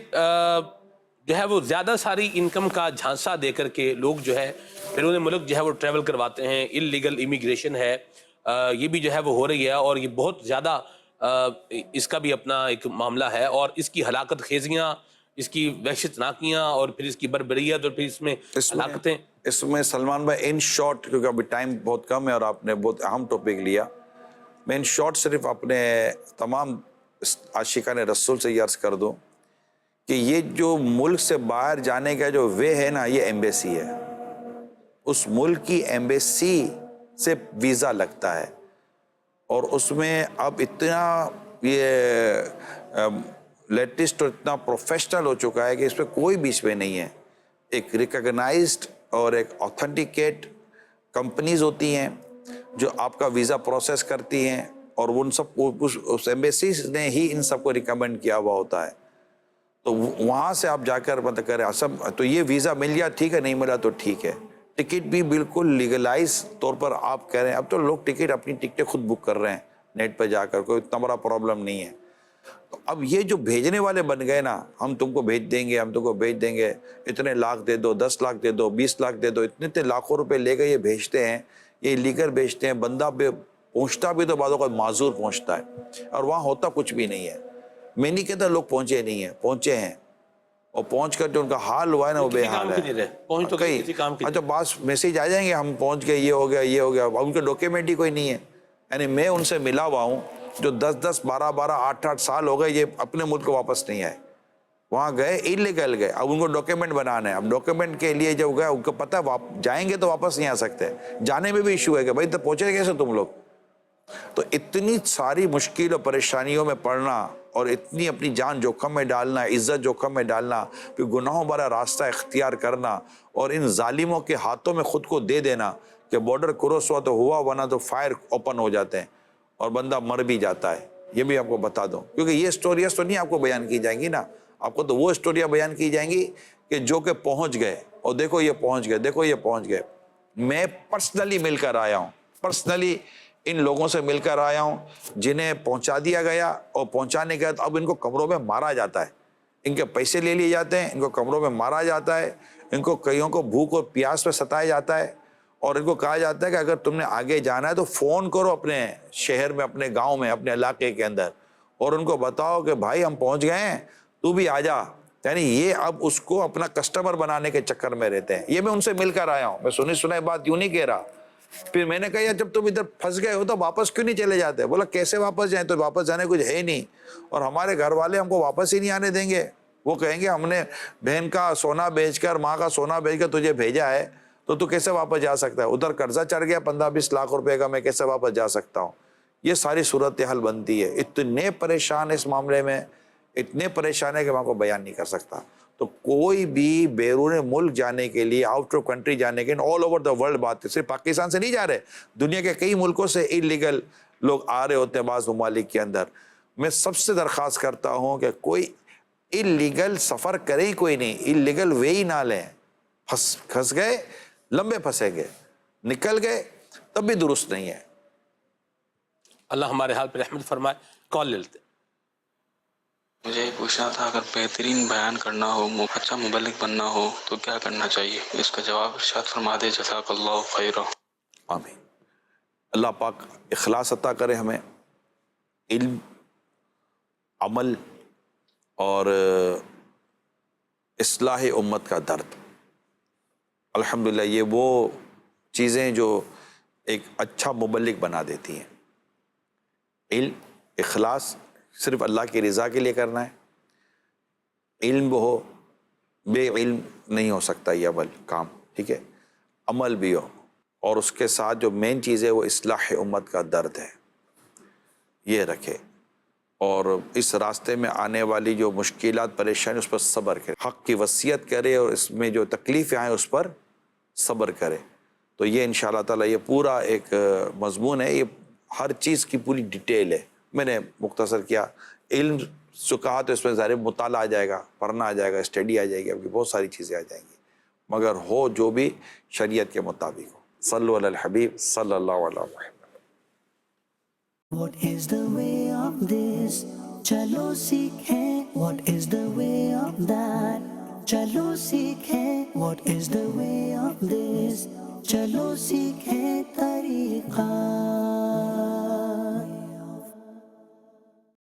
جو ہے وہ زیادہ ساری انکم کا جھانسا دے کر کے لوگ جو ہے بیرون ملک جو ہے وہ ٹریول کرواتے ہیں، انلیگل امیگریشن ہے، یہ بھی جو ہے وہ ہو رہی ہے، اور یہ بہت زیادہ اس کا بھی اپنا ایک معاملہ ہے، اور اس کی ہلاکت خیزیاں، اس کی وحشت ناکیاں، اور پھر اس کی بربریت، اور پھر اس میں ہلاکتیں. اس میں سلمان بھائی ان شارٹ، کیونکہ ابھی ٹائم بہت کم ہے اور آپ نے بہت اہم ٹاپک لیا، میں ان شارٹ صرف اپنے تمام عاشقان رسول سے یہ عرض کر دوں کہ یہ جو ملک سے باہر جانے کا جو وے ہے نا، یہ ایمبیسی ہے. اس ملک کی ایمبیسی سے ویزا لگتا ہے، اور اس میں اب اتنا یہ لیٹسٹ اور اتنا پروفیشنل ہو چکا ہے کہ اس پہ کوئی بیچ میں نہیں ہے. ایک ریکگنائزڈ اور ایک آتھینٹیکیٹ کمپنیز ہوتی ہیں جو آپ کا ویزا پروسیس کرتی ہیں، اور ان سب کو اس ایمبیسیز نے ہی ان سب کو ریکمینڈ کیا ہوا ہوتا ہے. تو وہاں سے آپ جا کر مطلب کریں سب، تو یہ ویزا مل گیا ٹھیک ہے، نہیں ملا تو ٹھیک ہے. ٹکٹ بھی بالکل لیگلائز طور پر آپ کہہ رہے ہیں. اب تو لوگ ٹکٹ اپنی ٹکٹیں خود بک کر رہے ہیں نیٹ پہ جا کر، کوئی اتنا بڑا پرابلم نہیں ہے. تو اب یہ جو بھیجنے والے بن گئے نا، ہم تم کو بھیج دیں گے، ہم تم کو بھیج دیں گے، اتنے لاکھ دے دو، 10 لاکھ دے دو، 20 لاکھ دے دو، اتنے لاکھوں روپے لے کے یہ بھیجتے ہیں، یہ لیگر بھیجتے ہیں. بندہ پہنچتا بھی تو بعض اوقات معذور پہنچتا ہے، اور وہاں ہوتا کچھ بھی نہیں ہے. میں نہیں کہتا لوگ پہنچے نہیں ہیں، پہنچے ہیں، اور پہنچ کر جو ان کا حال ہوا ہے نا وہ بے حال ہے. اچھا بعض میسیج آ جائیں گے ہم پہنچ گئے، یہ ہو گیا، یہ ہو گیا، ان کے ڈاکیومنٹ ہی کوئی نہیں ہے. یعنی میں ان سے ملا ہوا ہوں جو 10-10 12-12 8-8 سال ہو گئے، یہ اپنے ملک کو واپس نہیں آئے، وہاں گئے انلیگل گئے. اب ان کو ڈاکیومنٹ بنانا ہے. اب ڈاکیومنٹ کے لیے جب گئے ان کو پتہ ہے جائیں گے تو واپس نہیں آ سکتے. جانے میں بھی ایشو ہے کہ بھائی تو پہنچے کیسے تم لوگ. تو اتنی ساری مشکل اور پریشانیوں میں پڑنا، اور اتنی اپنی جان جوخم میں ڈالنا، عزت جوخم میں ڈالنا، پھر گناہوں بھرا راستہ اختیار کرنا، اور ان ظالموں کے ہاتھوں میں خود کو دے دینا کہ بارڈر کراس ہوا تو ہوا، ورنہ تو فائر اوپن ہو جاتے ہیں اور بندہ مر بھی جاتا ہے. یہ بھی آپ کو بتا دوں، کیونکہ یہ اسٹوریاں تو نہیں آپ کو بیان کی جائیں گی نا. آپ کو تو وہ اسٹوریاں بیان کی جائیں گی کہ جو کہ پہنچ گئے، اور دیکھو یہ پہنچ گئے، دیکھو یہ پہنچ گئے. میں پرسنلی مل کر آیا ہوں، پرسنلی ان لوگوں سے مل کر آیا ہوں جنہیں پہنچا دیا گیا، اور پہنچانے کے بعد اب ان کو کمروں میں مارا جاتا ہے. ان کے پیسے لے لیے جاتے ہیں، ان کو کمروں میں مارا جاتا ہے، ان کو کئیوں کو بھوک اور پیاس پہ ستایا جاتا ہے، اور ان کو کہا جاتا ہے کہ اگر تم نے آگے جانا ہے تو فون کرو اپنے شہر میں، اپنے گاؤں میں، اپنے علاقے کے اندر، اور ان کو بتاؤ کہ بھائی ہم پہنچ گئے ہیں، تو بھی آ جا. یعنی یہ اب اس کو اپنا کسٹمر بنانے کے چکر میں رہتے ہیں. یہ میں ان سے مل کر آیا ہوں، میں سنی سنائی بات یوں نہیں کہہ رہا. پھر میں نے کہا یار جب تم ادھر پھنس گئے ہو تو واپس کیوں نہیں چلے جاتے؟ بولا کیسے واپس جائیں، تو واپس جانے کچھ ہے نہیں، اور ہمارے گھر والے ہم کو واپس ہی نہیں آنے دیں گے. وہ کہیں گے ہم نے بہن کا سونا بیچ کر، ماں کا سونا بیچ کر تجھے بھیجا ہے، تو کیسے واپس جا سکتا ہے؟ ادھر قرضہ چڑھ گیا 15-20 لاکھ روپے کا، میں کیسے واپس جا سکتا ہوں؟ یہ ساری صورتحال بنتی ہے. اتنے پریشان اس معاملے میں، اتنے پریشان ہے کہ میں آپ کو بیان نہیں کر سکتا. تو کوئی بھی بیرون ملک جانے کے لیے، آؤٹ آف کنٹری جانے کے لیے، آل اوور دا ورلڈ بات ہے، صرف پاکستان سے نہیں جا رہے، دنیا کے کئی ملکوں سے انلیگل لوگ آ رہے ہوتے ہیں بعض ممالک کے اندر. میں سب سے درخواست کرتا ہوں کہ کوئی انلیگل سفر کرے ہی کوئی نہیں، انلیگل وے ہی نہ لیں. پھنس گئے، لمبے پھنسے گئے، نکل گئے تب بھی درست نہیں ہے. اللہ ہمارے حال پہ رحمت فرمائے. کال لیتے. مجھے یہ پوچھنا تھا، اگر بہترین بیان کرنا ہو، اچھا مبلغ بننا ہو تو کیا کرنا چاہیے؟ اس کا جواب ارشاد فرما دے. جزاک اللہ خیرا. آمین. اللہ پاک اخلاص عطا کرے ہمیں، علم، عمل اور اصلاح امت کا درد. الحمدللہ یہ وہ چیزیں جو ایک اچھا مبلغ بنا دیتی ہیں. علم، اخلاص، صرف اللہ کی رضا کے لیے کرنا ہے. علم ہو، بے علم نہیں ہو سکتا یہ عمل کام، ٹھیک ہے. عمل بھی ہو، اور اس کے ساتھ جو مین چیز ہے وہ اصلاح امت کا درد ہے، یہ رکھے. اور اس راستے میں آنے والی جو مشکلات، پریشانی، اس پر صبر کرے، حق کی وصیت کرے، اور اس میں جو تکلیفیں آئیں اس پر صبر کرے. تو یہ انشاءاللہ تعالی یہ پورا ایک مضمون ہے، یہ ہر چیز کی پوری ڈیٹیل ہے. میں نے مختصر کیا. علم جو کہا تو اس میں ظاہر مطالعہ آ جائے گا، پڑھنا آ جائے گا، اسٹڈی آ جائے گی، آپ کی بہت ساری چیزیں آ جائیں گی، مگر ہو جو بھی شریعت کے مطابق ہو. صلو علی الحبیب صلی اللہ علیہ وسلم. What is the way of this? چلو سیکھیں. What is the way of that? چلو سیکھیں. What is the way of this? چلو سیکھیں طریقہ